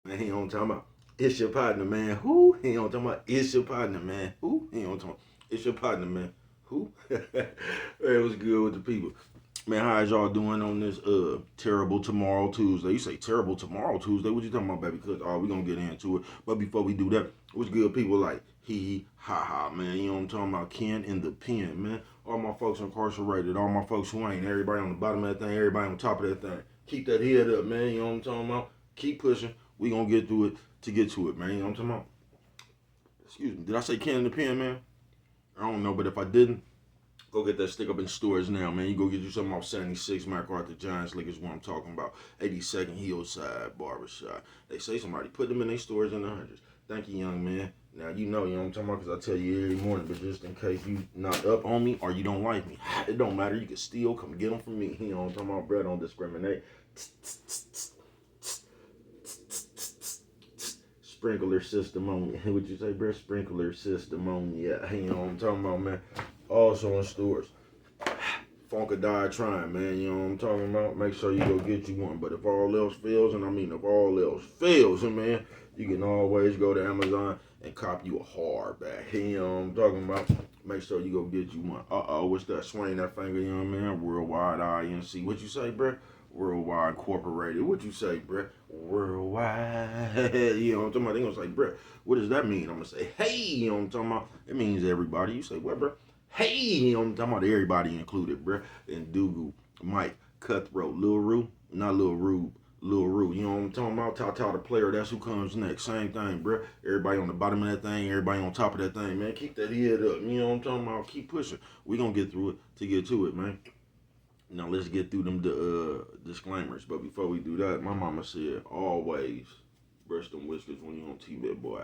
Man, he on talking about it's your partner, man. Who? He on talking about it's your partner, man. Who? He on talking about it's your partner, man. Who? It was good with the people. Man, how's y'all doing on this terrible tomorrow Tuesday? You say terrible tomorrow Tuesday? What you talking about, baby? Cause we gonna get into it. But before we do that, what's good people like hee ha ha man? You know what I'm talking about? Ken in the pen, man. All my folks incarcerated, all my folks who ain't, everybody on the bottom of that thing, everybody on top of that thing. Keep that head up, man. You know what I'm talking about? Keep pushing. We gonna get through it to get to it, man. You know what I'm talking about? Excuse me. Did I say Ken in the pen, man? I don't know, but if I didn't, go get that stick up in stores now, man. You go get you something off 76 MacArthur Giants League is what I'm talking about. 82nd Hillside Barbershop. They say somebody put them in their stores in the hundreds. Thank you, young man. Now you know what I'm talking about because I tell you every morning, but just in case you not up on me or you don't like me, it don't matter. You can still come get them from me. You know what I'm talking about? Bread don't discriminate. Sprinkler system on you. What you say, bro? Sprinkler system on you. Yeah, you know what I'm talking about, man. Also in stores. Funkadine trying, man. You know what I'm talking about? Make sure you go get you one. But if all else fails, and I mean if all else fails, man, you can always go to Amazon and cop you a hardback. You know what I'm talking about? Make sure you go get you one. What's that? Swing that finger, young man. Worldwide INC. What you say, bruh? Worldwide Incorporated. What you say, bruh? Worldwide. You know what I'm talking about? They gonna say, bruh, what does that mean? I'm gonna say, hey, you know what I'm talking about? It means everybody. You say, what, bruh? Hey, you know what I'm talking about? Everybody included, bruh. And Dougal, Mike, Cutthroat, Lil Rue, not Lil Rube, Lil Rue. You know what I'm talking about? Tata the player, that's who comes next. Same thing, bruh. Everybody on the bottom of that thing, everybody on top of that thing, man. Keep that head up. You know what I'm talking about? Keep pushing. We gonna get through it to get to it, man. Now let's get through them disclaimers. But before we do that, my mama said always brush them whiskers when you on TV, boy.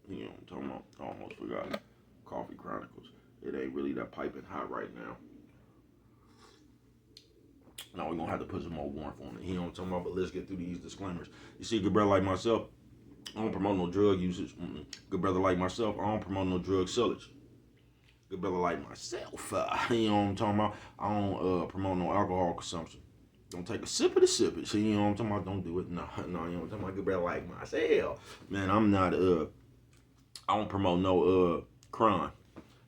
You know what I'm talking about? I almost forgot. Coffee Chronicles. It ain't really that piping hot right now. Now we're gonna have to put some more warmth on it. You know what I'm talking about? But let's get through these disclaimers. You see, good brother like myself, I don't promote no drug usage. Good brother like myself, I don't promote no drug sellers. Good brother like myself, you know what I'm talking about? I don't promote no alcohol consumption. Don't take a sip of the sip it. See, you know what I'm talking about? Don't do it. No, you know what I'm talking about? Good brother like myself. Man, I'm not I don't promote no crime.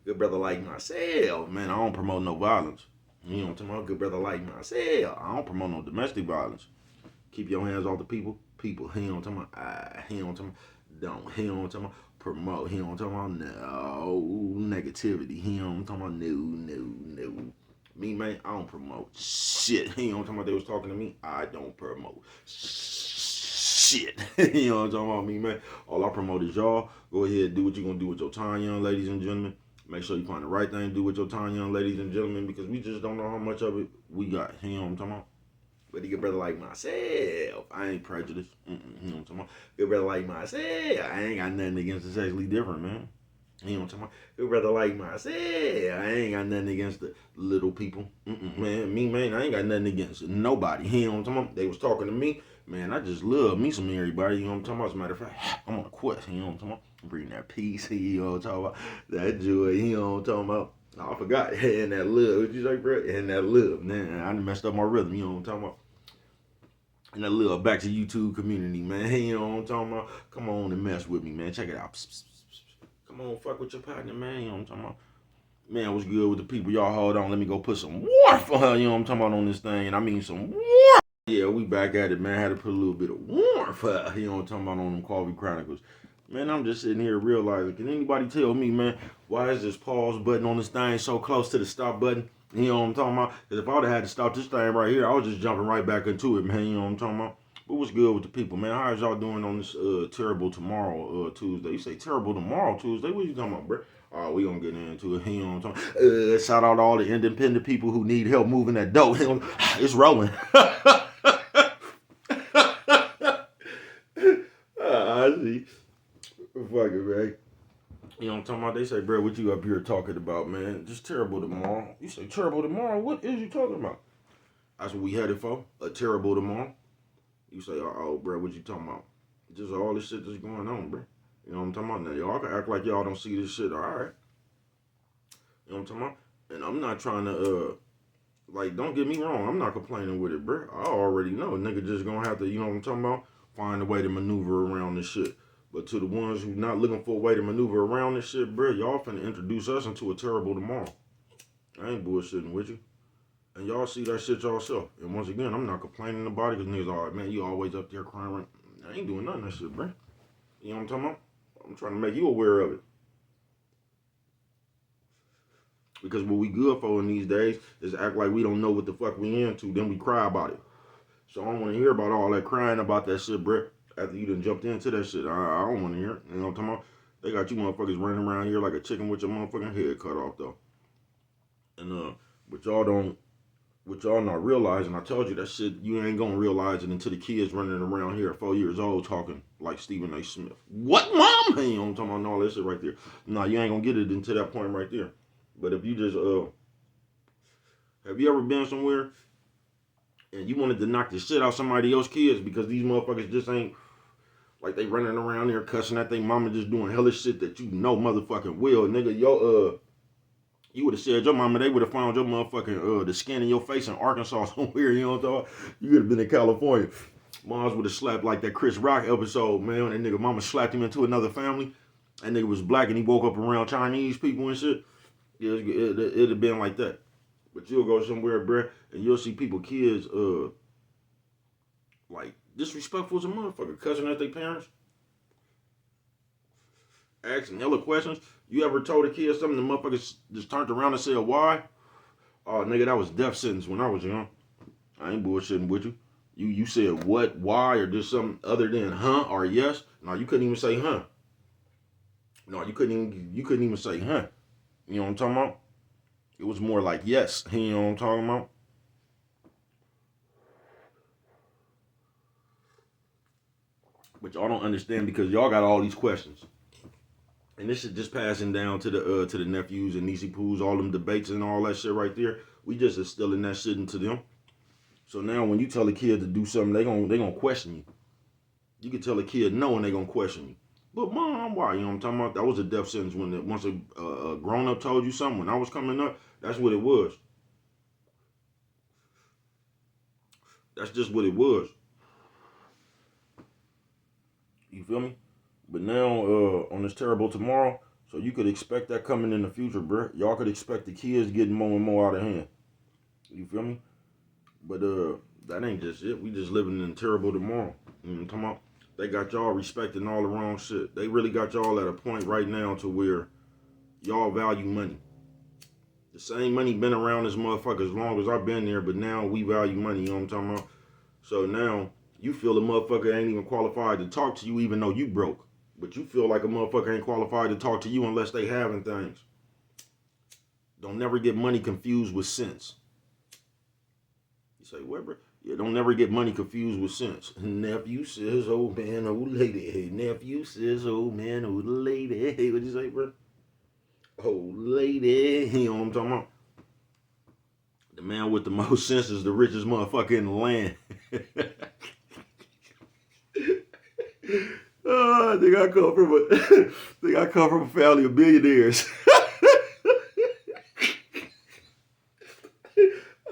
Good brother like myself, man, I don't promote no violence. You know what I'm talking about? Good brother like myself, I don't promote no domestic violence. Keep your hands off the people. People, he don't talking about, he don't talking about, don't, he don't talking about, promote, he don't talking about, no, negativity, he don't talking about, no. Me, man, I don't promote shit. He don't talking about they was talking to me, I don't promote shit. You know what I'm talking about, me, man? All I promote is y'all. Go ahead and do what you're gonna do with your time, young ladies and gentlemen. Make sure you find the right thing to do with your time, young ladies and gentlemen, because we just don't know how much of it we got. You know what I'm talking about? But a good brother like myself, I ain't prejudiced. You know what I'm talking about? Good brother like myself, I ain't got nothing against the sexually different, man. You know what I'm talking about? Good brother like myself, I ain't got nothing against the little people. Man, me, man, I ain't got nothing against nobody. You know what I'm talking about? They was talking to me. Man, I just love me some everybody. You know what I'm talking about? As a matter of fact, I'm on a quest. You know what I'm talking about? I'm bringing that peace. You know what I'm talking about? That joy. You know what I'm talking about? Oh, I forgot. And that love. What you say, bro? And that love. Man, I done messed up my rhythm. You know what I'm talking about? And that little back to YouTube community, man. You know what I'm talking about? Come on and mess with me, man. Check it out. Come on, fuck with your partner, man. You know what I'm talking about? Man, what's good with the people? Y'all hold on. Let me go put some warmth for her. You know what I'm talking about on this thing. And I mean some warmth. Yeah, we back at it, man. Had to put a little bit of warmth for her. You know what I'm talking about on them Coffee Chronicles. Man, I'm just sitting here realizing, can anybody tell me, man, why is this pause button on this thing so close to the stop button? You know what I'm talking about? Because if I would have had to stop this thing right here, I was just jumping right back into it, man. You know what I'm talking about? But what's good with the people, man? How's y'all doing on this terrible tomorrow Tuesday? You say terrible tomorrow Tuesday? What you talking about, bro? Oh, we gonna get into it. You know what I'm talking about? Shout out to all the independent people who need help moving that dough. It's rolling. I see. Fuck it, man. You know what I'm talking about? They say, bro, what you up here talking about, man? Just terrible tomorrow. You say terrible tomorrow? What is you talking about? That's what we headed for. A terrible tomorrow. You say, oh, bro, what you talking about? Just all this shit that's going on, bro. You know what I'm talking about? Now, y'all can act like y'all don't see this shit, all right? You know what I'm talking about? And I'm not trying to, like, don't get me wrong. I'm not complaining with it, bro. I already know. Nigga just gonna have to, you know what I'm talking about? find a way to maneuver around this shit. But to the ones who not looking for a way to maneuver around this shit, bro, y'all finna introduce us into a terrible tomorrow. I ain't bullshitting with you. And y'all see that shit yourself. And once again, I'm not complaining about it because niggas all right, man, you always up there crying. I ain't doing none of that shit, bro. You know what I'm talking about? I'm trying to make you aware of it. Because what we good for in these days is act like we don't know what the fuck we into, then we cry about it. So I don't want to hear about all that crying about that shit, bro. After you done jumped into that shit, I don't want to hear it. You know what I'm talking about? They got you motherfuckers running around here like a chicken with your motherfucking head cut off, though. And but y'all not realizing, I told you that shit, you ain't gonna realize it until the kids running around here at 4 years old talking like Stephen A. Smith. What, mom? You know what I'm talking about? All that shit right there. Nah, you ain't gonna get it until that point right there. But if you just, have you ever been somewhere and you wanted to knock the shit out somebody else's kids because these motherfuckers just ain't, like they running around there cussing at their mama just doing hellish shit that you know motherfucking will, nigga, you would have said your mama, they would have found your motherfucking, the skin in your face in Arkansas somewhere, you know what I'm talking about? You could have been in California. Moms would have slapped like that Chris Rock episode, man. That nigga mama slapped him into another family. That nigga was black and he woke up around Chinese people and shit. Yeah, it'd have been like that. But you'll go somewhere, bruh, and you'll see people, kids, like, disrespectful as a motherfucker, cussing at their parents, asking hella questions. You ever told a kid something, the motherfuckers just turned around and said, why? Oh, nigga, that was death sentence when I was young. I ain't bullshitting with you. You said what, why, or just something other than huh or yes. No, you couldn't even say huh. No, you couldn't even say huh. You know what I'm talking about? It was more like yes. You know what I'm talking about? But y'all don't understand because y'all got all these questions. And this is just passing down to the nephews and niecey poos, all them debates and all that shit right there. We just instilling that shit into them. So now when you tell a kid to do something, they gonna question you. You can tell a kid no and they gonna question you. But mom, why? You know what I'm talking about? That was a death sentence once a grown up told you something when I was coming up. That's what it was. That's just what it was. You feel me? But now, on this terrible tomorrow, so you could expect that coming in the future, bro. Y'all could expect the kids getting more and more out of hand. You feel me? But that ain't just it. We just living in terrible tomorrow. You know what I'm talking about? They got y'all respecting all the wrong shit. They really got y'all at a point right now to where y'all value money. The same money been around this motherfucker as long as I've been there, but now we value money, you know what I'm talking about? So now you feel a motherfucker ain't even qualified to talk to you even though you broke. But you feel like a motherfucker ain't qualified to talk to you unless they having things. Don't never get money confused with sense. You say, what, bro? Yeah, don't never get money confused with sense. Nephew says, old man, old lady. Hey, nephew says, old man, old lady. Hey, what'd you say, bro? Old lady. You know what I'm talking about? The man with the most sense is the richest motherfucker in the land. I think I come from a family of billionaires.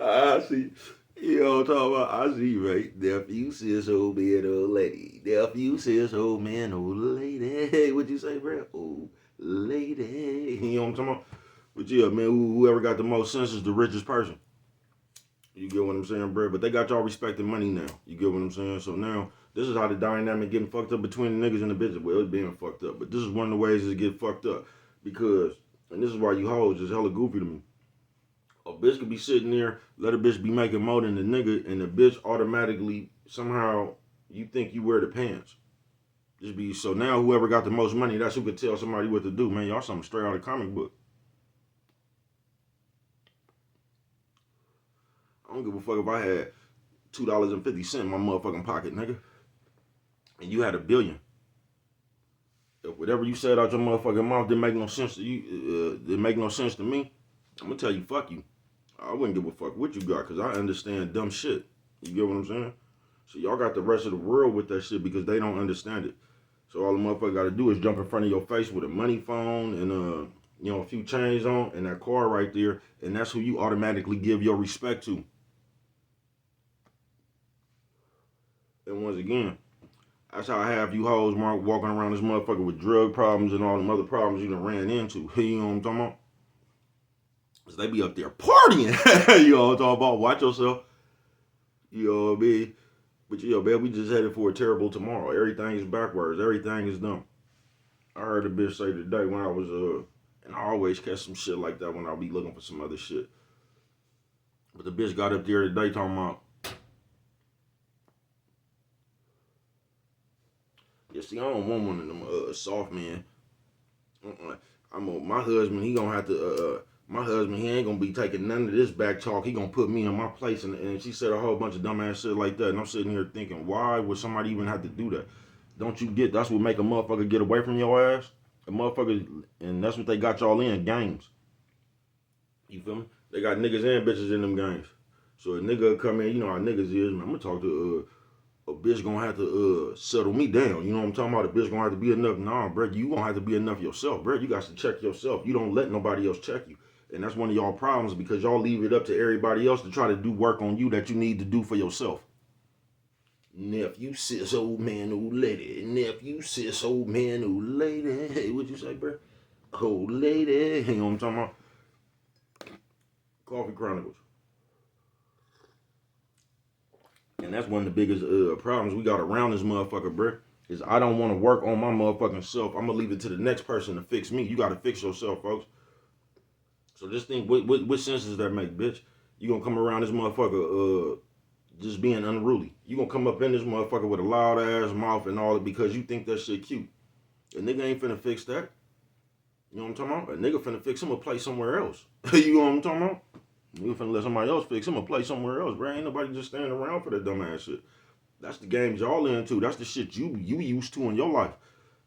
I see. You know what I'm talking about? I see, right? Nephew says old man, old lady. Nephew says old man, old lady. What'd you say, bro? Old lady. You know what I'm talking about? But yeah, man, whoever got the most sense is the richest person. You get what I'm saying, bro? But they got y'all respecting money now. You get what I'm saying? So now, this is how the dynamic getting fucked up between the niggas and the bitches. Well, it's being fucked up. But this is one of the ways it get fucked up. Because, and this is why you hoes just hella goofy to me. A bitch could be sitting there, let a bitch be making more than the nigga, and the bitch automatically, somehow, you think you wear the pants. Just be, so now whoever got the most money, that's who could tell somebody what to do. Man, y'all something straight out of comic book. I don't give a fuck if I had $2.50 in my motherfucking pocket, nigga. And you had $1 billion. If whatever you said out your motherfucking mouth didn't make no sense to you, didn't make no sense to me, I'm gonna tell you, fuck you. I wouldn't give a fuck what you got, because I understand dumb shit. You get what I'm saying? So y'all got the rest of the world with that shit because they don't understand it. So all the motherfucker got to do is jump in front of your face with a money phone and a few chains on and that car right there, and that's who you automatically give your respect to. And once again, That's how half you hoes walking around this motherfucker with drug problems and all them other problems you done ran into. You know what I'm talking about? Cause they be up there partying. You know what I'm talking about? Watch yourself. You know what I mean? But man, we just headed for a terrible tomorrow. Everything is backwards. Everything is dumb. I heard a bitch say today when I was and I always catch some shit like that when I be looking for some other shit. But the bitch got up there today talking about, yeah, see, I don't want one of them soft men. My husband, he gonna have to, my husband, he ain't gonna be taking none of this back talk. He gonna put me in my place. And she said a whole bunch of dumbass shit like that. And I'm sitting here thinking, why would somebody even have to do that? Don't you get, that's what make a motherfucker get away from your ass? A motherfucker, and that's what they got y'all in, games. You feel me? They got niggas and bitches in them games. So a nigga come in, you know how niggas is, man, I'm gonna talk to a bitch gonna have to settle me down. You know what I'm talking about? A bitch gonna have to be enough. Nah, bro, you gonna have to be enough yourself, bro. You got to check yourself. You don't let nobody else check you. And that's one of y'all problems because y'all leave it up to everybody else to try to do work on you that you need to do for yourself. Nephew, sis, old man, old lady. Nephew, sis, old man, old lady. Hey, what you say, bro? Old lady. You know what I'm talking about? Coffee Chronicles. And that's one of the biggest problems we got around this motherfucker, bro. Is I don't want to work on my motherfucking self. I'm going to leave it to the next person to fix me. You got to fix yourself, folks. So just think, what sense does that make, bitch? You going to come around this motherfucker just being unruly. You going to come up in this motherfucker with a loud ass mouth and all that because you think that shit cute. A nigga ain't finna fix that. You know what I'm talking about? A nigga finna fix him a place somewhere else. You know what I'm talking about? You finna let somebody else fix him a place somewhere else, bro. Ain't nobody just standing around for that dumbass shit. That's the games y'all into. That's the shit you used to in your life.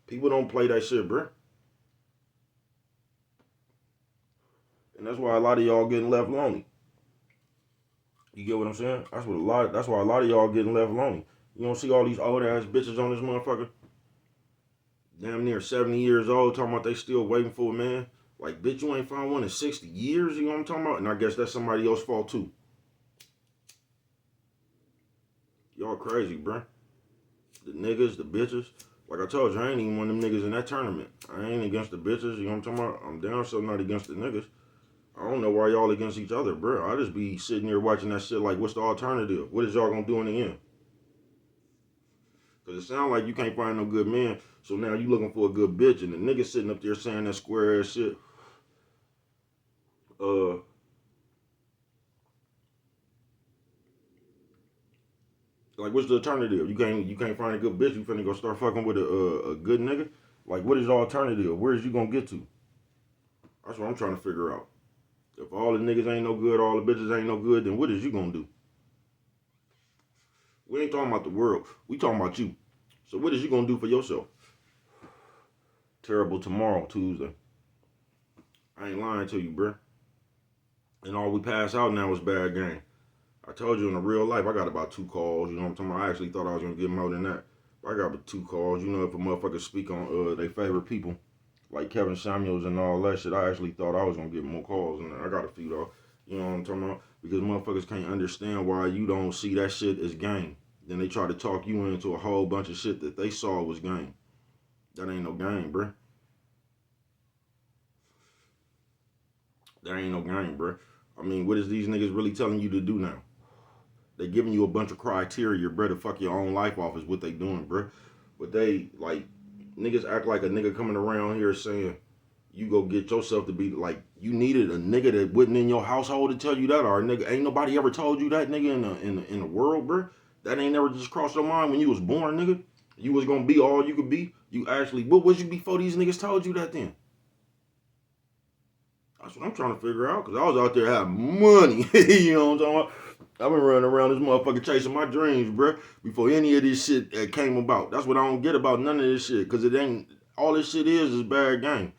People don't play that shit, bro. And that's why a lot of y'all getting left lonely. You get what I'm saying? That's why a lot of y'all getting left lonely. You don't see all these old ass bitches on this motherfucker. Damn near 70 years old talking about they still waiting for a man. Like, bitch, you ain't found one in 60 years, you know what I'm talking about? And I guess that's somebody else's fault too. Y'all crazy, bruh. The niggas, the bitches. Like I told you, I ain't even one of them niggas in that tournament. I ain't against the bitches, you know what I'm talking about? I'm down so not against the niggas. I don't know why y'all against each other, bruh. I just be sitting here watching that shit like, what's the alternative? What is y'all gonna do in the end? Because it sounds like you can't find no good man, so now you looking for a good bitch, and the nigga sitting up there saying that square ass shit. Like, what's the alternative? You can't find a good bitch. You finna go start fucking with a good nigga. Like, what is the alternative? Where is you gonna get to? That's what I'm trying to figure out. If all the niggas ain't no good, all the bitches ain't no good, then what is you gonna do? We ain't talking about the world. We talking about you. So what is you gonna do for yourself? Terrible tomorrow, Tuesday. I ain't lying to you, bruh. And all we pass out now is bad game. I told you in the real life, I got about 2 calls. You know what I'm talking about? I actually thought I was going to get more than that. But I got about 2 calls. You know, if a motherfucker speak on their favorite people, like Kevin Samuels and all that shit, I actually thought I was going to get more calls. And I got a few, though. You know what I'm talking about? Because motherfuckers can't understand why you don't see that shit as game. Then they try to talk you into a whole bunch of shit that they saw was game. That ain't no game, bruh. That ain't no game, bruh. I mean, what is these niggas really telling you to do now? They giving you a bunch of criteria, bro, to fuck your own life off is what they doing, bro. But they, like, niggas act like a nigga coming around here saying, you go get yourself to be, like, you needed a nigga that wasn't in your household to tell you that, or a nigga, ain't nobody ever told you that, nigga, in the world, bro. That ain't never just crossed your mind when you was born, nigga. You was gonna be all you could be. You actually, what was you before these niggas told you that then? That's what I'm trying to figure out, because I was out there having money, you know what I'm talking about? I've been running around this motherfucker chasing my dreams, bro, before any of this shit came about. That's what I don't get about none of this shit, because it ain't, all this shit is bad game.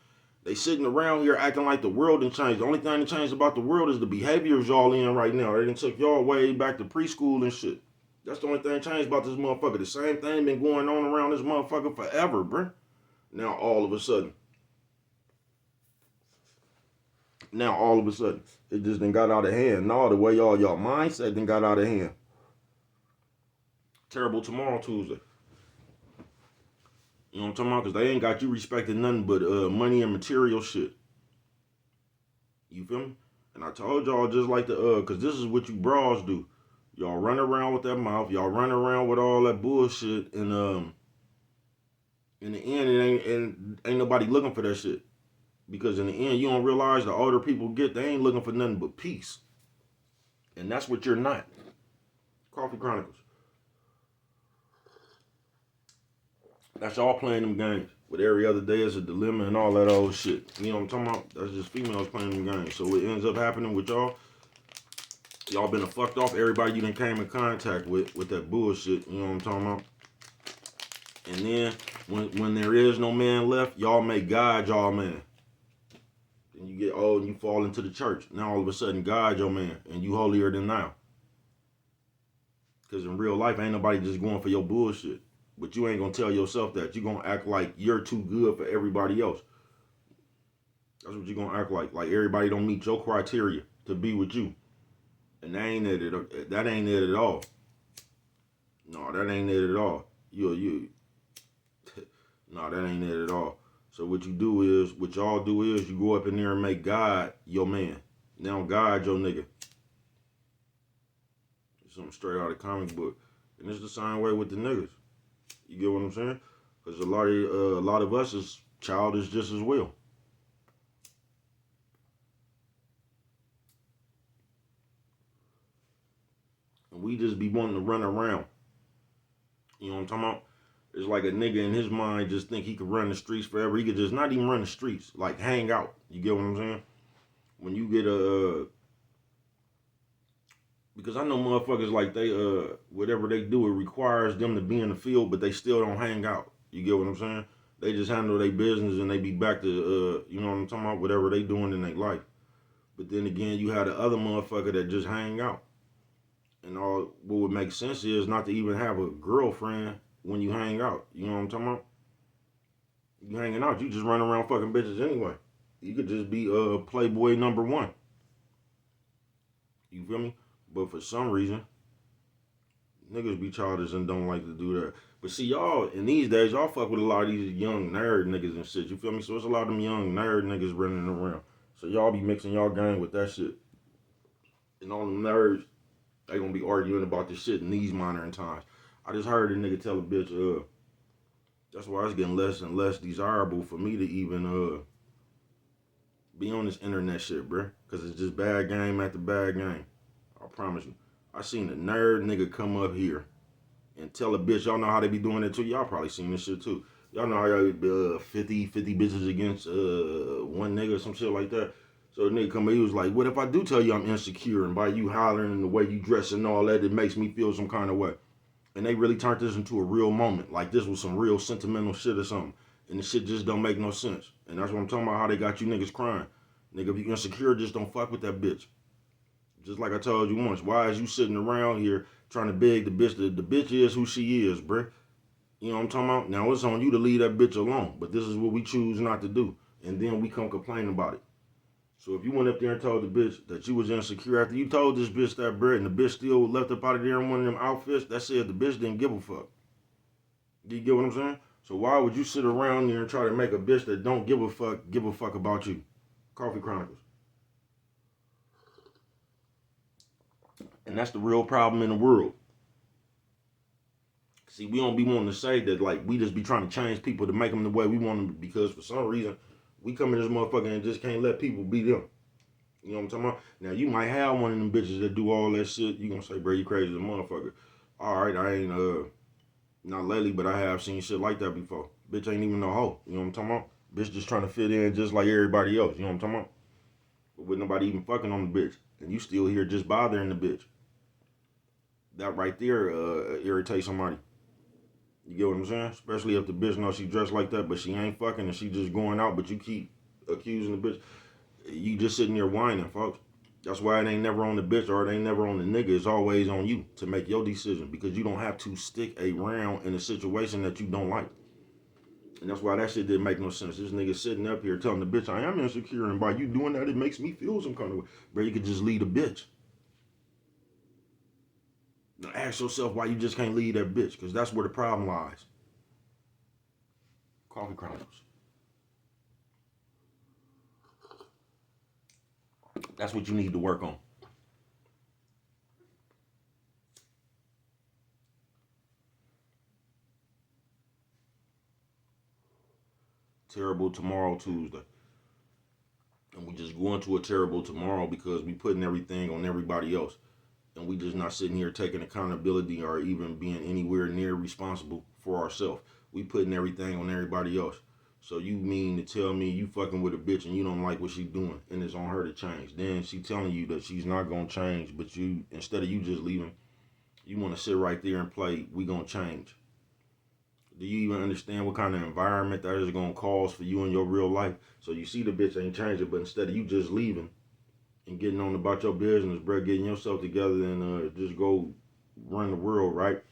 They sitting around here acting like the world done changed. The only thing that changed about the world is the behaviors y'all in right now. They done took y'all way back to preschool and shit. That's the only thing changed about this motherfucker. The same thing been going on around this motherfucker forever, bro. Now all of a sudden, it just done got out of hand. No, the way y'all mindset done got out of hand. Terrible tomorrow, Tuesday. You know what I'm talking about? Because they ain't got you respecting nothing but money and material shit. You feel me? And I told y'all just like because this is what you bras do. Y'all run around with that mouth. Y'all run around with all that bullshit, and in the end, ain't nobody looking for that shit. Because in the end, you don't realize the older people get, they ain't looking for nothing but peace, and that's what you're not. Coffee Chronicles. That's y'all playing them games. With every other day is a dilemma and all that old shit. You know what I'm talking about? That's just females playing them games. So what ends up happening with y'all, y'all been fucked off everybody you done came in contact with that bullshit. You know what I'm talking about? And then when there is no man left, y'all make God y'all man. Then you get old and you fall into the church. Now all of a sudden God your man and you holier than thou. Because in real life ain't nobody just going for your bullshit. But you ain't gonna tell yourself that. You gonna act like you're too good for everybody else. That's what you gonna act like. Like everybody don't meet your criteria to be with you. And that ain't it at all. No, that ain't it at all. No, that ain't it at all. So what y'all do is you go up in there and make God your man. Now God your nigga. Something straight out of comic book. And it's the same way with the niggas. You get what I'm saying? Because a lot of us is childish just as well. And we just be wanting to run around. You know what I'm talking about? It's like a nigga in his mind just think he could run the streets forever. He could just not even run the streets, like hang out. You get what I'm saying? When you get because I know motherfuckers like they whatever they do, it requires them to be in the field, but they still don't hang out. You get what I'm saying? They just handle their business and they be back to you know what I'm talking about, whatever they doing in their life. But then again, you had the other motherfucker that just hang out. And all what would make sense is not to even have a girlfriend when you hang out. You know what I'm talking about? You hanging out, you just run around fucking bitches anyway. You could just be playboy number one. You feel me? But for some reason, niggas be childish and don't like to do that. But see, y'all, in these days, y'all fuck with a lot of these young nerd niggas and shit. You feel me? So it's a lot of them young nerd niggas running around. So y'all be mixing y'all gang with that shit. And all them nerds, they gonna be arguing about this shit in these modern times. I just heard a nigga tell a bitch, that's why it's getting less and less desirable for me to even, be on this internet shit, bruh. Cause it's just bad game after bad game. I promise you. I seen a nerd nigga come up here and tell a bitch, y'all know how they be doing it too. Y'all probably seen this shit too. Y'all know how y'all be 50 bitches against one nigga or some shit like that. So the nigga come up, he was like, what if I do tell you I'm insecure and by you hollering and the way you dress and all that, it makes me feel some kind of way. And they really turned this into a real moment. Like this was some real sentimental shit or something. And the shit just don't make no sense. And that's what I'm talking about, how they got you niggas crying. Nigga, if you insecure, just don't fuck with that bitch. Just like I told you once, why is you sitting around here trying to beg the bitch? The bitch is who she is, bruh. You know what I'm talking about? Now it's on you to leave that bitch alone. But this is what we choose not to do. And then we come complain about it. So if you went up there and told the bitch that you was insecure after you told this bitch that, bruh, and the bitch still left up out of there in one of them outfits, that said the bitch didn't give a fuck. Do you get what I'm saying? So why would you sit around there and try to make a bitch that don't give a fuck about you? Coffee Chronicles. And that's the real problem in the world. See, we don't be wanting to say that, like, we just be trying to change people to make them the way we want them, because for some reason, we come in this motherfucker and just can't let people be them. You know what I'm talking about? Now, you might have one of them bitches that do all that shit. You gonna say, bro, you crazy as a motherfucker. All right, I ain't, not lately, but I have seen shit like that before. Bitch ain't even no hoe. You know what I'm talking about? Bitch just trying to fit in just like everybody else. You know what I'm talking about? But with nobody even fucking on the bitch. And you still here just bothering the bitch. That right there irritates somebody. You get what I'm saying? Especially if the bitch knows she dressed like that, but she ain't fucking and she just going out, but you keep accusing the bitch. You just sitting there whining, folks. That's why it ain't never on the bitch or it ain't never on the nigga. It's always on you to make your decision, because you don't have to stick around in a situation that you don't like. And that's why that shit didn't make no sense. This nigga sitting up here telling the bitch, I am insecure, and by you doing that, it makes me feel some kind of way. Bro, you could just leave the bitch. Now ask yourself why you just can't leave that bitch, because that's where the problem lies. Coffee Chronicles. That's what you need to work on. Terrible tomorrow, Tuesday. And we just going to a terrible tomorrow because we putting everything on everybody else. And we just not sitting here taking accountability or even being anywhere near responsible for ourselves. We putting everything on everybody else. So you mean to tell me you fucking with a bitch and you don't like what she doing and it's on her to change. Then she telling you that she's not gonna change, but you, instead of you just leaving, you want to sit right there and play we gonna change. Do you even understand what kind of environment that is gonna cause for you in your real life? So you see the bitch ain't changing, but instead of you just leaving and getting on about your business, bro, getting yourself together and just go run the world, right?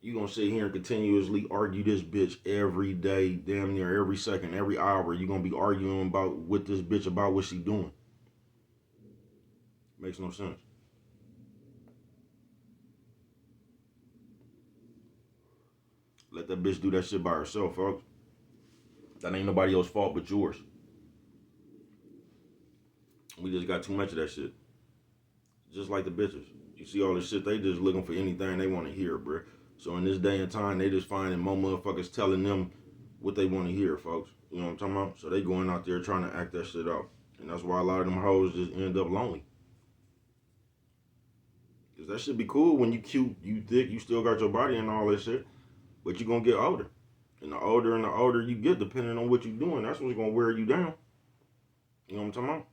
You gonna sit here and continuously argue this bitch every day, damn near every second, every hour. You gonna be arguing about with this bitch about what she doing. Makes no sense. Let that bitch do that shit by herself, folks. That ain't nobody else's fault but yours. We just got too much of that shit. Just like the bitches. You see all this shit, they just looking for anything they want to hear, bro. So in this day and time, they just finding more motherfuckers telling them what they want to hear, folks. You know what I'm talking about? So they going out there trying to act that shit out. And that's why a lot of them hoes just end up lonely. Because that shit be cool when you cute, you thick, you still got your body and all that shit. But you going to get older. And the older you get, depending on what you're doing, that's what's going to wear you down. You know what I'm talking about?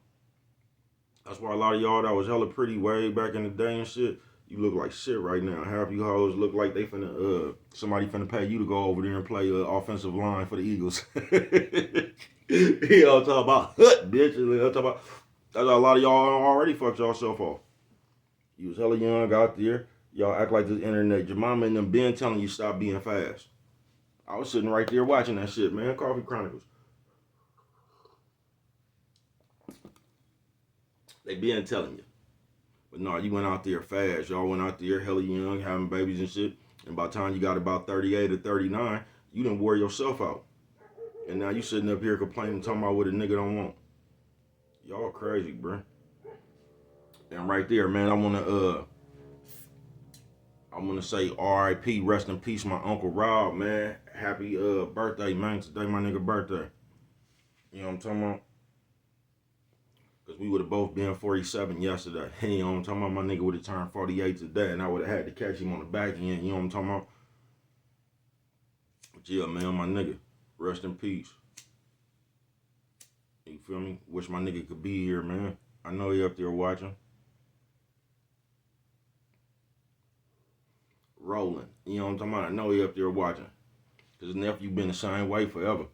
That's why a lot of y'all that was hella pretty way back in the day and shit, you look like shit right now. Half you hoes look like they finna, somebody finna pay you to go over there and play offensive line for the Eagles. You know what I'm talking about? Bitch, you know what I'm talking about? That's why a lot of y'all already fucked yourself off. You was hella young out there. Y'all act like this internet. Your mama and them been telling you stop being fast. I was sitting right there watching that shit, man. Coffee Chronicles. They been telling you. But no, you went out there fast. Y'all went out there hella young, having babies and shit. And by the time you got about 38 or 39, you done wore yourself out. And now you sitting up here complaining, talking about what a nigga don't want. Y'all crazy, bro. And right there, man, I wanna say R.I.P. Rest in peace, my Uncle Rob, man. Happy birthday, man. Today my nigga birthday. You know what I'm talking about? Because we would have both been 47 yesterday. You know what I'm talking about? My nigga would have turned 48 today, and I would have had to catch him on the back end. You know what I'm talking about? But yeah, man, my nigga. Rest in peace. You feel me? Wish my nigga could be here, man. I know he up there watching. Rolling. You know what I'm talking about? I know he up there watching. Because his nephew been the same way forever.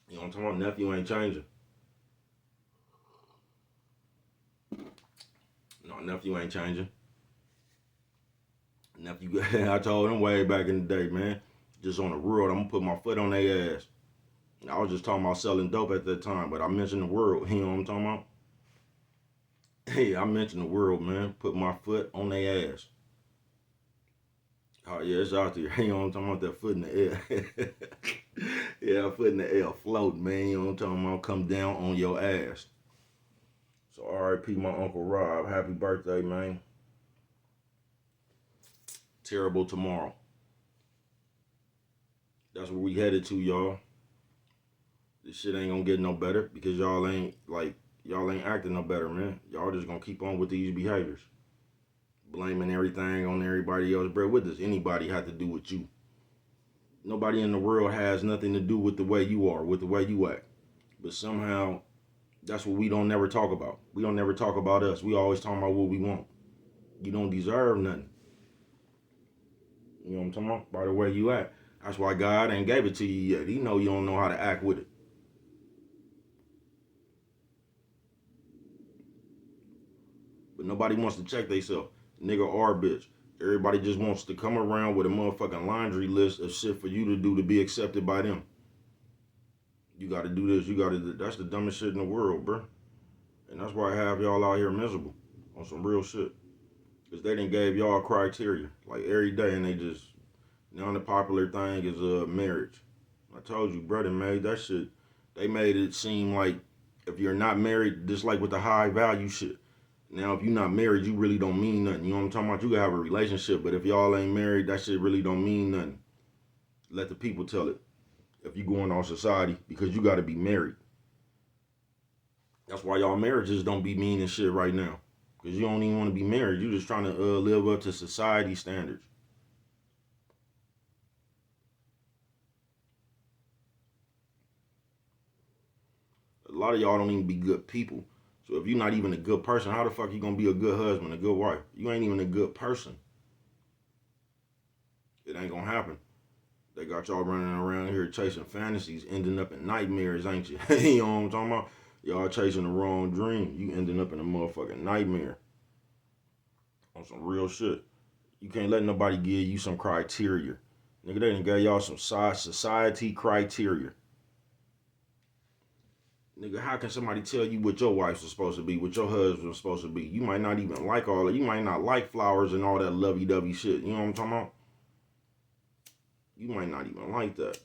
You know what I'm talking about? Nephew ain't changing. No, nephew ain't changing. Nephew, I told him way back in the day, man. Just on the road, I'm gonna put my foot on their ass. I was just talking about selling dope at that time, but I mentioned the world. You know what I'm talking about? Hey, I mentioned the world, man. Put my foot on their ass. Oh yeah, it's out there. You know what I'm talking about? That foot in the air. Yeah, foot in the air, floating, man. You know what I'm talking about? Come down on your ass. So R.I.P. my Uncle Rob. Happy birthday, man. Terrible tomorrow. That's where we headed to, y'all. This shit ain't gonna get no better because y'all ain't acting no better, man. Y'all just gonna keep on with these behaviors. Blaming everything on everybody else. Bro, what does anybody have to do with you? Nobody in the world has nothing to do with the way you are, with the way you act. But somehow, that's what we don't never talk about. We don't never talk about us. We always talk about what we want. You don't deserve nothing. You know what I'm talking about? By the way you act. That's why God ain't gave it to you yet. He know you don't know how to act with it. But nobody wants to check themselves. Nigga or bitch. Everybody just wants to come around with a motherfucking laundry list of shit for you to do to be accepted by them. You gotta do this, you gotta do. That's the dumbest shit in the world, bro. And that's why I have y'all out here miserable on some real shit. Because they done gave y'all criteria like every day and they just Now the popular thing is marriage. I told you, brother, made that shit. They made it seem like if you're not married, just like with the high value shit. Now, if you're not married, you really don't mean nothing. You know what I'm talking about? You can have a relationship, but if y'all ain't married, that shit really don't mean nothing. Let the people tell it. If you going on society, because you got to be married. That's why y'all marriages don't be meaning shit right now. Because you don't even want to be married. You just trying to live up to society standards. A lot of y'all don't even be good people. So if you're not even a good person, how the fuck you gonna be a good husband, a good wife? You ain't even a good person. It ain't gonna happen. They got y'all running around here chasing fantasies, ending up in nightmares, ain't you? You know what I'm talking about? Y'all chasing the wrong dream. You ending up in a motherfucking nightmare. On some real shit. You can't let nobody give you some criteria. Nigga, they done gave y'all some society criteria. Nigga, how can somebody tell you what your wife was supposed to be, what your husband was supposed to be? You might not even like all that. You might not like flowers and all that lovey-dovey shit. You know what I'm talking about? You might not even like that.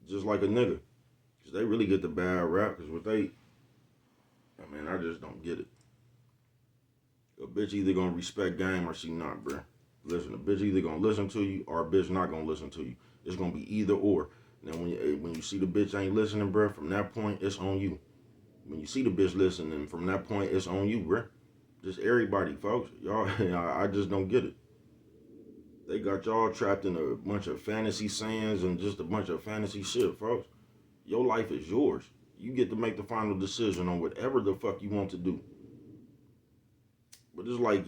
Just like a nigga. Because they really get the bad rap. Because what they... I mean, I just don't get it. A bitch either gonna respect game or she not, bruh. Listen, a bitch either gonna listen to you or a bitch not gonna listen to you. It's gonna be either or. Now, when you see the bitch ain't listening, bruh, from that point, it's on you. When you see the bitch listening, from that point, it's on you, bruh. Just everybody, folks. Y'all, I just don't get it. They got y'all trapped in a bunch of fantasy sayings and just a bunch of fantasy shit, folks. Your life is yours. You get to make the final decision on whatever the fuck you want to do. But it's like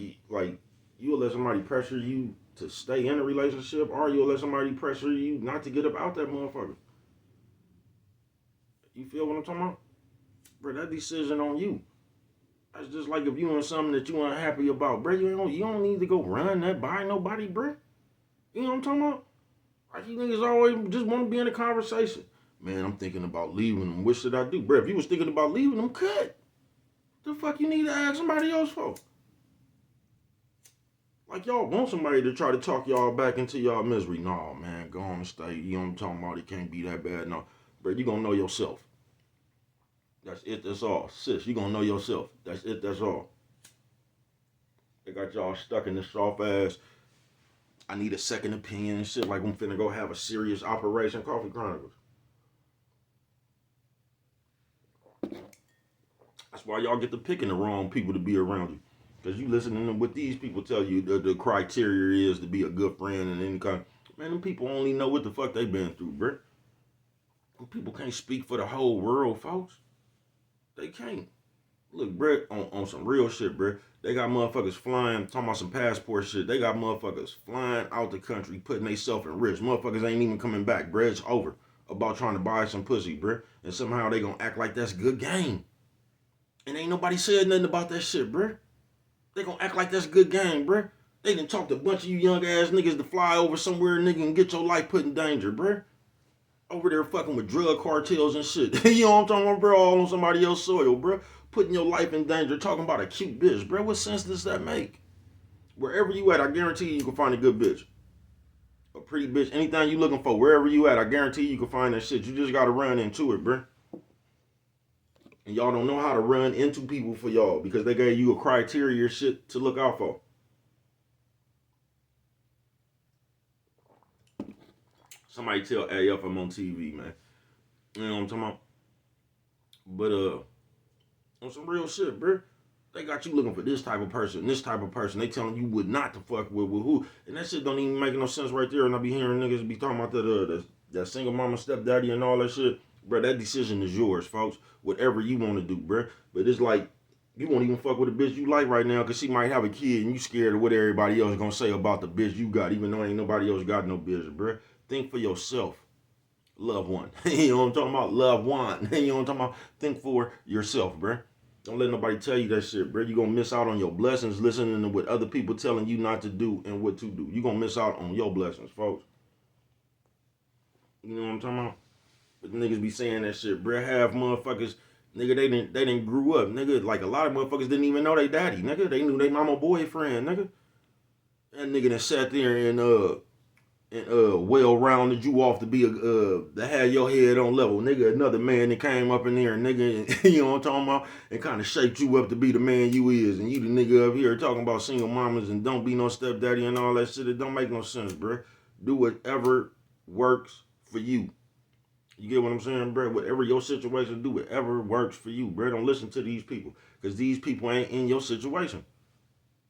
you'll let somebody pressure you to stay in a relationship, or you'll let somebody pressure you not to get up out that motherfucker. You feel what I'm talking about? Bro, that decision on you. That's just like if you in something that you unhappy about, bro. You don't need to go run that by nobody, bro. You know what I'm talking about? Like you niggas always just want to be in a conversation. Man, I'm thinking about leaving them. What should I do, bro? If you was thinking about leaving them, cut. The fuck you need to ask somebody else for? Like y'all want somebody to try to talk y'all back into y'all misery. No, man, go on and stay. You know what I'm talking about? It can't be that bad. No, bro, you gonna know yourself. That's it, that's all. Sis, you gonna know yourself. That's it, that's all. They got y'all stuck in this soft ass, I need a second opinion and shit like I'm finna go have a serious Operation Coffee Chronicles. That's why y'all get to picking the wrong people to be around you. Because you listening to what these people tell you the criteria is to be a good friend and any kind. Man, them people only know what the fuck they been through, bruh. Them people can't speak for the whole world, folks. They can't. Look, bruh, on some real shit, bruh. They got motherfuckers flying, talking about some passport shit. They got motherfuckers flying out the country, putting themselves in risk. Motherfuckers ain't even coming back, bruh. It's over. About trying to buy some pussy, bruh. And somehow they gonna act like that's good game. And ain't nobody said nothing about that shit, bruh. They gonna act like that's good game, bruh. They done talked to a bunch of you young ass niggas to fly over somewhere, nigga, and get your life put in danger, bruh. Over there fucking with drug cartels and shit. You know what I'm talking about, bro? All on somebody else's soil, bro. Putting your life in danger, talking about a cute bitch, bro. What sense does that make? Wherever you at, I guarantee you can find a good bitch. A pretty bitch, anything you looking for, wherever you at, I guarantee you can find that shit. You just gotta run into it, bro. And y'all don't know how to run into people for y'all because they gave you a criteria shit to look out for. Somebody tell AF I'm on TV, man. You know what I'm talking about? But on some real shit, bro. They got you looking for this type of person, this type of person. They telling you what not to fuck with who. And that shit don't even make no sense right there. And I be hearing niggas be talking about that single mama, stepdaddy and all that shit. Bro, that decision is yours, folks. Whatever you want to do, bro. But it's like, you won't even fuck with a bitch you like right now because she might have a kid and you scared of what everybody else is going to say about the bitch you got, even though ain't nobody else got no bitch, bro. Think for yourself. Love one. You know what I'm talking about? Love one. You know what I'm talking about? Think for yourself, bro. Don't let nobody tell you that shit, bro. You're going to miss out on your blessings listening to what other people telling you not to do and what to do. You're going to miss out on your blessings, folks. You know what I'm talking about? But niggas be saying that shit, bro. Half motherfuckers, nigga, they didn't grew up. Nigga, like a lot of motherfuckers didn't even know they daddy, nigga. They knew they mama boyfriend, nigga. That nigga that sat there and well-rounded you off to be to have your head on level, nigga. Another man that came up in there, nigga, and, you know what I'm talking about, and kind of shaped you up to be the man you is, and you the nigga up here talking about single mamas and don't be no stepdaddy and all that shit. It don't make no sense, bro. Do whatever works for you. You get what I'm saying, bro? Whatever your situation, do whatever works for you, bro. Don't listen to these people, because these people ain't in your situation.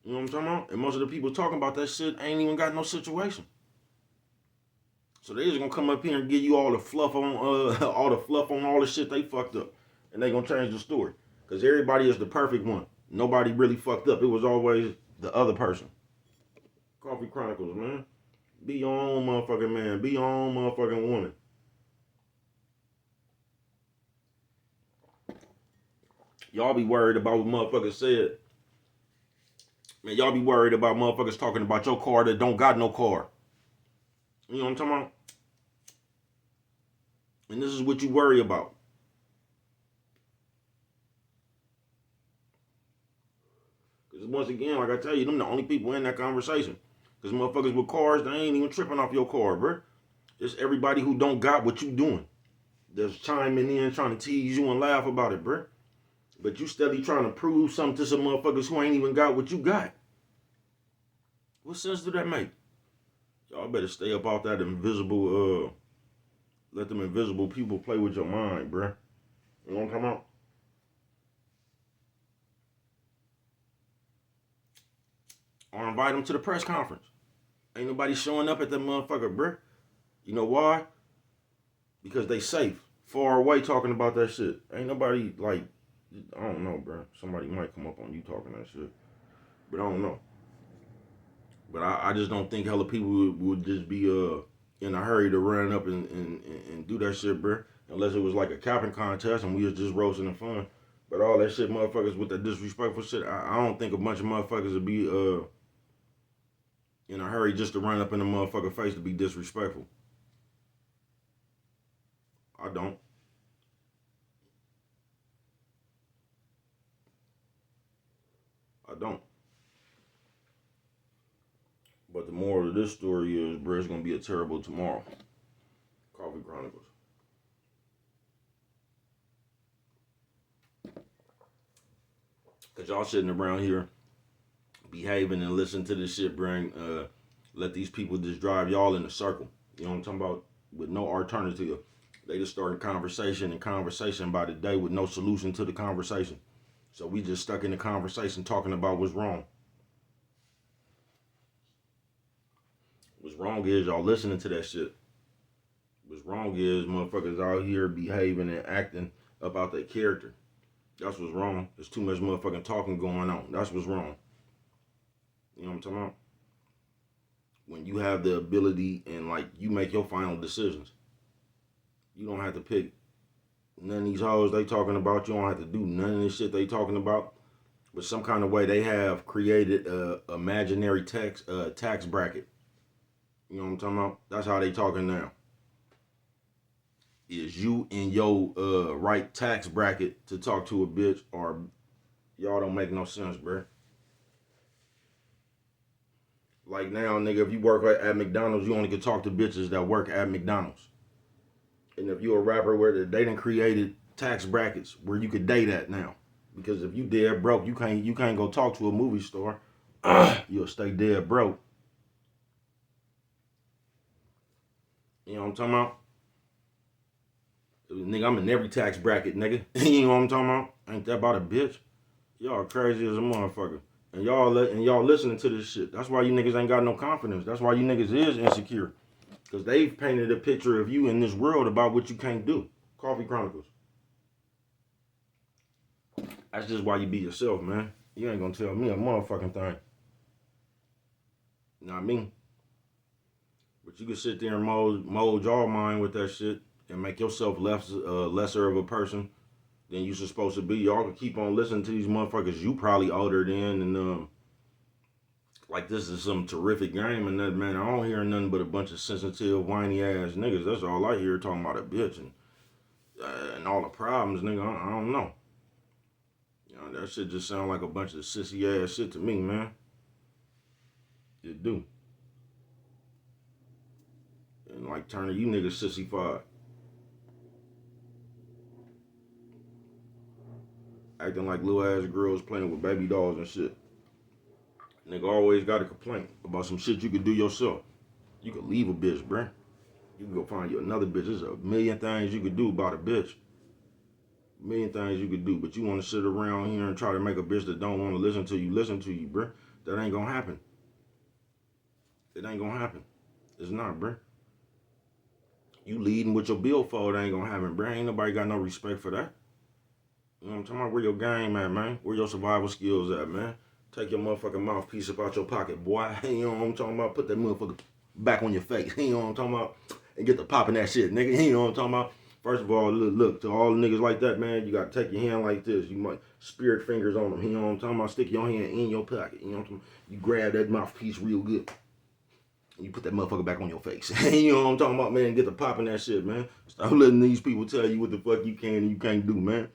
You know what I'm talking about? And most of the people talking about that shit ain't even got no situation. So they just gonna come up here and give you all the fluff on all the shit they fucked up, and they gonna change the story. Cause everybody is the perfect one. Nobody really fucked up. It was always the other person. Coffee Chronicles, man. Be your own motherfucking man. Be your own motherfucking woman. Y'all be worried about what motherfuckers said. Man, y'all be worried about motherfuckers talking about your car that don't got no car. You know what I'm talking about? And this is what you worry about. Because once again, like I tell you, them the only people in that conversation. Because motherfuckers with cars, they ain't even tripping off your car, bro. It's everybody who don't got what you doing that's chiming in, trying to tease you and laugh about it, bro. But you steadily trying to prove something to some motherfuckers who ain't even got what you got. What sense do that make? Y'all better stay up off that invisible, let them invisible people play with your mind, bruh. You know what I'm talking about? Or invite them to the press conference. Ain't nobody showing up at that motherfucker, bruh. You know why? Because they safe. Far away talking about that shit. Ain't nobody, like, I don't know, bruh. Somebody might come up on you talking that shit. But I don't know. But I just don't think hella people would just be in a hurry to run up and do that shit, bruh. Unless it was like a capping contest and we was just roasting and fun. But all that shit, motherfuckers with that disrespectful shit, I don't think a bunch of motherfuckers would be in a hurry just to run up in a motherfucker face to be disrespectful. I don't. I don't. But the moral of this story is, bruh, it's gonna be a terrible tomorrow. Coffee Chronicles. Cause y'all sitting around here behaving and listening to this shit, bring let these people just drive y'all in a circle. You know what I'm talking about? With no alternative. They just started conversation and conversation by the day with no solution to the conversation. So we just stuck in the conversation talking about what's wrong. What's wrong is y'all listening to that shit. What's wrong is motherfuckers out here behaving and acting about their character. That's what's wrong. There's too much motherfucking talking going on. That's what's wrong. You know what I'm talking about? When you have the ability and like you make your final decisions. You don't have to pick none of these hoes they talking about. You don't have to do none of this shit they talking about. But some kind of way they have created a imaginary tax bracket. You know what I'm talking about? That's how they talking now. Is you in your right tax bracket to talk to a bitch, or y'all don't make no sense, bruh. Like now, nigga, if you work at McDonald's, you only can talk to bitches that work at McDonald's. And if you're a rapper where they done created tax brackets where you could date at now. Because if you dead broke, you can't go talk to a movie star. You'll stay dead broke. You know what I'm talking about? Nigga, I'm in every tax bracket, nigga. You know what I'm talking about? Ain't that about a bitch? Y'all crazy as a motherfucker. And y'all listening to this shit. That's why you niggas ain't got no confidence. That's why you niggas is insecure. Because they've painted a picture of you in this world about what you can't do. Coffee Chronicles. That's just why you be yourself, man. You ain't gonna tell me a motherfucking thing. Not me. But you can sit there and mold your mind with that shit and make yourself lesser of a person than you supposed to be. Y'all can keep on listening to these motherfuckers you probably older than and like this is some terrific game and that, man, I don't hear nothing but a bunch of sensitive, whiny ass niggas. That's all I hear, talking about a bitch and all the problems, nigga. I don't know. You know, that shit just sound like a bunch of sissy ass shit to me, man. It do. And like Turner, you niggas sissified. Acting like little ass girls playing with baby dolls and shit. Nigga always got a complaint about some shit you could do yourself. You could leave a bitch, bruh. You can go find you another bitch. There's a million things you could do about a bitch. A million things you could do, but you want to sit around here and try to make a bitch that don't want to listen to you, bruh. That ain't gonna happen. It ain't gonna happen. It's not, bruh. You leading with your billfold ain't gonna happen, bruh. Ain't nobody got no respect for that. You know what I'm talking about? Where your game at, man? Where your survival skills at, man? Take your motherfucking mouthpiece up out your pocket, boy. You know what I'm talking about? Put that motherfucker back on your face. You know what I'm talking about? And get the popping that shit, nigga. You know what I'm talking about? First of all, look, to all the niggas like that, man, you gotta take your hand like this. You might spirit fingers on them. You know what I'm talking about? Stick your hand in your pocket. You know what I'm talking about? You grab that mouthpiece real good. And you put that motherfucker back on your face. You know what I'm talking about, man? Get the popping that shit, man. Stop letting these people tell you what the fuck you can and you can't do, man.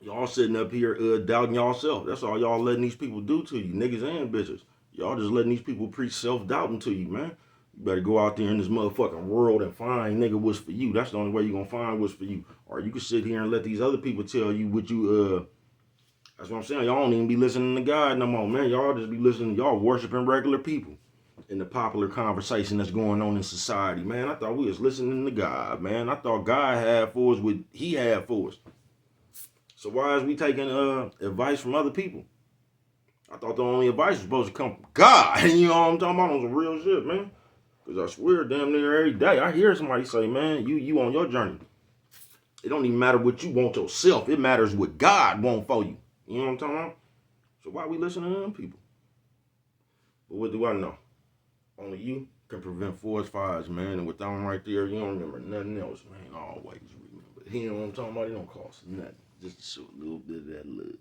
Y'all sitting up here doubting y'allself. That's all y'all letting these people do to you, niggas and bitches. Y'all just letting these people preach self-doubting to you, man. You better go out there in this motherfucking world and find, nigga, what's for you. That's the only way you're gonna find what's for you. Or you can sit here and let these other people tell you what you, that's what I'm saying. Y'all don't even be listening to God no more, man. Y'all just be listening, y'all worshiping regular people in the popular conversation that's going on in society, man. I thought we was listening to God, man. I thought God had for us what he had for us. So why is we taking advice from other people? I thought the only advice was supposed to come from God. You know what I'm talking about? On some real shit, man. Because I swear, damn near every day, I hear somebody say, man, you on your journey. It don't even matter what you want yourself. It matters what God want for you. You know what I'm talking about? So why we listening to them people? But what do I know? Only you can prevent forest fires, man. And with that one right there, you don't remember nothing else, man. Always remember. You know what I'm talking about? It don't cost nothing. Just to show a little bit of that love.